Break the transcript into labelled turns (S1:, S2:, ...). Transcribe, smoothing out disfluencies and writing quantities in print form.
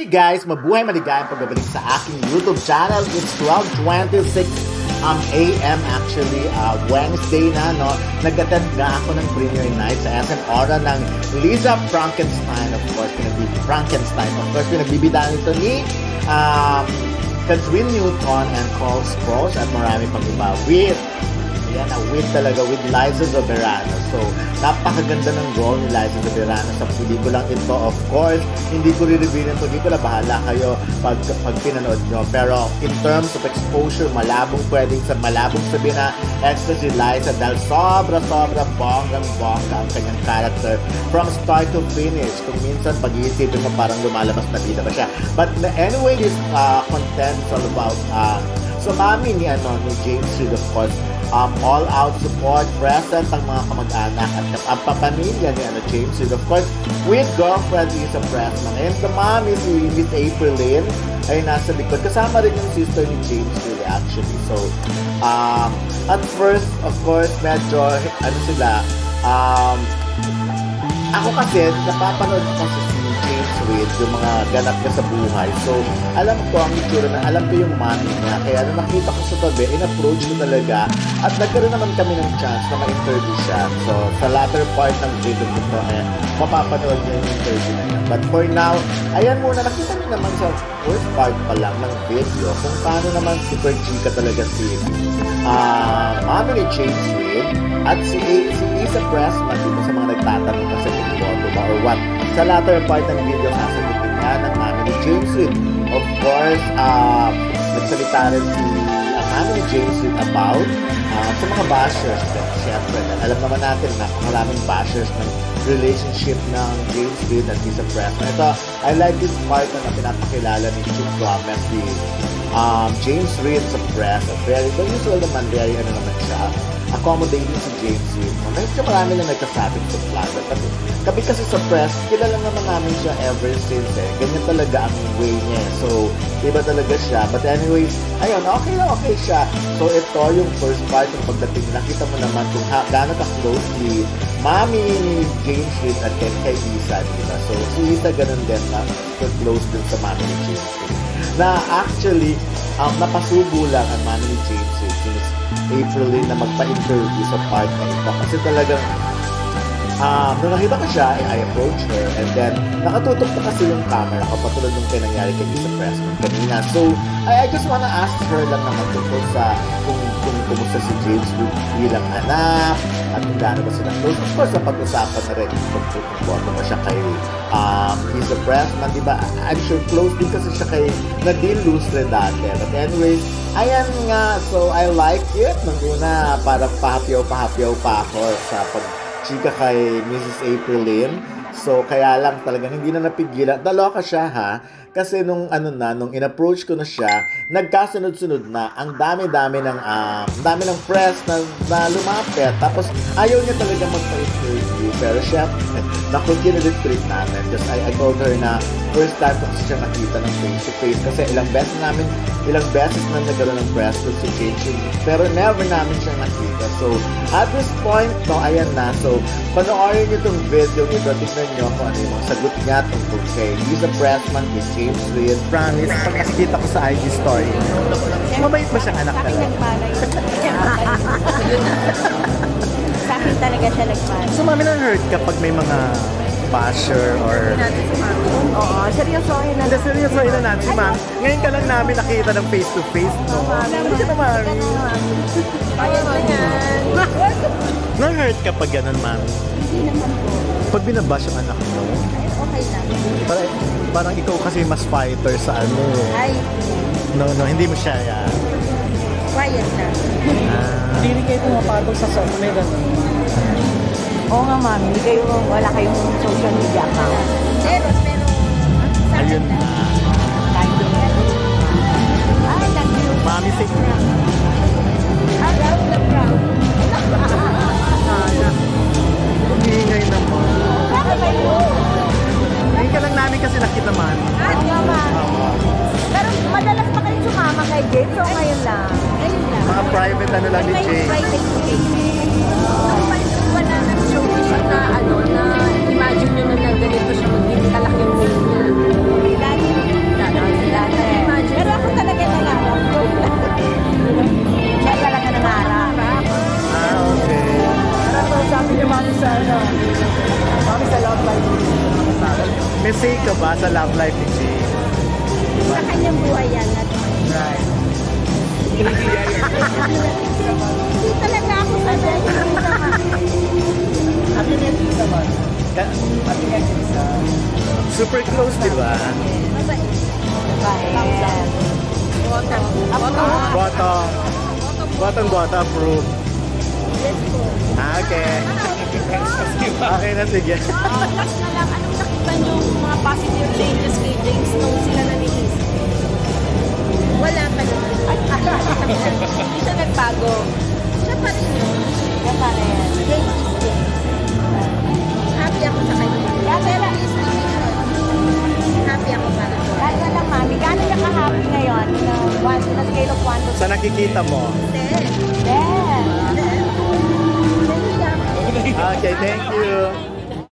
S1: Hey guys, mabuhay maligayang pagbabalik sa aking YouTube channel. It's 12:26 a.m. actually, Wednesday na, no? Nag-attend nga ako ng premiere night sa SM Aura ng Lisa Frankenstein, of course, pinagbibidaan ito ni Catherine Newton and Cole Sprouse at marami pang iba with talaga with Liza Soberano. So, napakaganda ng role ni Liza Soberano sa pelikulang ito. Of course, hindi ko re-review ng pelikula. Bahala kayo pag pinanood nyo. Pero, in terms of exposure, malabong sabihin na extra si Liza dahil sobra-sobra bonggang-bongga ang kanyang character from start to finish. Kung minsan, pag-iisipin mo parang lumalabas na bida ba siya. But anyway, this content is all about so mami ni James Reid, of course, all-out support, present ang mga kamag-anak at ang papamilya ni James Reid, of course, with girlfriend Lisa Pressman. And the mommy, si Miss April Lynn, ay nasa likod. Kasama rin yung sister ni James Reid, actually. So, at first, of course, medyo, ako kasi, napapanood ko kasi si James Reid, yung mga ganap niya sa buhay. So, alam ko ang itsura na, alam ko yung mommy niya. Kaya nung nakita ko sa tabi, in-approach ko talaga. At nagkaroon naman kami ng chance na ma-interview siya. So, sa latter part ng video ko, mapapanood niya yung interview na yan. But for now, ayan muna, nakita niyo naman sa first part pa lang ng video kung paano naman super chika talaga si mommy ni James Reid at si Lisa Pressman dito sa mga nagtatanong kasi kung boto ba or what. Sa latter part ng video, sasagutin niya ng mami ni James Reid. Of course, nagsalita rin si mami ni James Reid about sa mga bashers. Siyempre, alam naman natin na maraming bashers ng relationship ng James Reid at Lisa Pressman. Ito, I like this part na pinapakilala ni Chief Gomez si James Reid sa press. Very usual naman, very naman siya. Accommodating si James Reid. Medyo marami na nagkasabing sa plaza. Kami kasi sa press, kilala naman namin siya ever since Ganyan talaga ang way niya. So, iba talaga siya. But anyways, ayun, okay siya. So, ito yung first part ng pagdating. Nakita mo naman kung gaano ka-close si mami ni James Reid at kay Lisa, diba? So, si Lisa ganun din na close din sa mami ni James Reid. Na actually, napasubo lang ang mami ni James Reid since April Lynn na magpa-interview sa part na ito. Kasi talagang nung nakita ko siya, I approached her and then nakatutok pa kasi yung camera kapatulad nung pinangyari kay Lisa Pressman kanina. So, I just wanna ask her lang naman tungkol sa kung kumusta si James Reid bilang anak at kung gaano ba sila close. Of course, napag-usapan na rin kung boto ba siya kay Lisa Pressman, diba? I'm sure close din kasi siya kay Nadine Lustre dati. But anyways, ayan nga. So, I like it. Nung una, parang pahapyaw pa ako sa chika kay Mrs. April Lynn. So, kaya lang talagang hindi na napigilan. Daloka siya, ha? Kasi nung in-approach ko na siya, nagkasunod-sunod na. Ang dami-dami ng press na lumapit. Tapos, ayaw niya talaga magpa-interview. Pero siya, nakukinilitreat namin. Just I told her na first time ko kasi siya nakita ng face-to-face. Kasi ilang beses na nagkaroon ng press ko si James. Pero never namin siya nakita. So, at this point, ayan na. So, panoorin niyo itong video nito. Tignan niyo kung ano yung mga sagot niya tungkol kay Lisa Pressman, kay James Reid. Promise, pag nakikita ko sa IG story, mabait ba siyang anak talaga?
S2: Sa akin talaga siya nagmalay.
S1: So, mami, na-hurt kapag may mga basher or...
S2: Oo, seryosohin na.
S1: Seryosohin na natin si mami. Ngayon ka lang namin nakita ng face-to-face, no? Hindi ka na, mami.
S2: Ayun na yan.
S1: Na-hurt kapag ganun, mami?
S2: Hindi naman po.
S1: Pag binabash yung anak mo?
S2: Okay lang.
S1: Parang ikaw kasi mas fighter sa ano.
S2: Ay.
S1: No, hindi mo siya yan.
S2: Quiet lang.
S3: Hindi rin kayo pumapatol sa social media.
S2: Oo nga, mami. Wala kayong social media account. Pero,
S1: ayun na.
S2: Ay, thank you.
S1: Mami, say
S2: Proud na proud.
S1: Ingay naman.
S2: Bakit kayo?
S1: Ngayon ka lang namin kasi nakita, mami.
S2: Oo nga, mami. Pero madalas pa kayo sumama kay James, so ngayon lang. Ngayon lang.
S1: Mga private lang ni Jay.
S2: Private wala nang show siya na imagine nyo na ganito siya magiging kalaki yung name niya.
S1: May say ka ba sa love life ni James?
S2: Sa kanyang buhay yan.
S3: Right.
S2: Hindi talaga ako sanay.
S3: Happy Netflix naman. Happy Netflix na.
S1: Super close, di ba?
S2: Mabait. Bottom.
S1: Bottom approve.
S2: Yes po.
S1: Okay. Okay na, sige.
S2: Last na lang, anong nakita niyo mga positive changes kay James nung sila nanilis? Wala pa naman. Hindi siya nagbago. Siya pa rin yun. Siya pa rin. James is James. Happy ako sa kanya. Pero his decision. Happy ako para doon. Kahit na lang, mami. Gano'n ka ka-happy ngayon? On a scale of 1 to 10.
S1: Sa nakikita mo.
S2: 10. 10.
S1: Okay, thank you.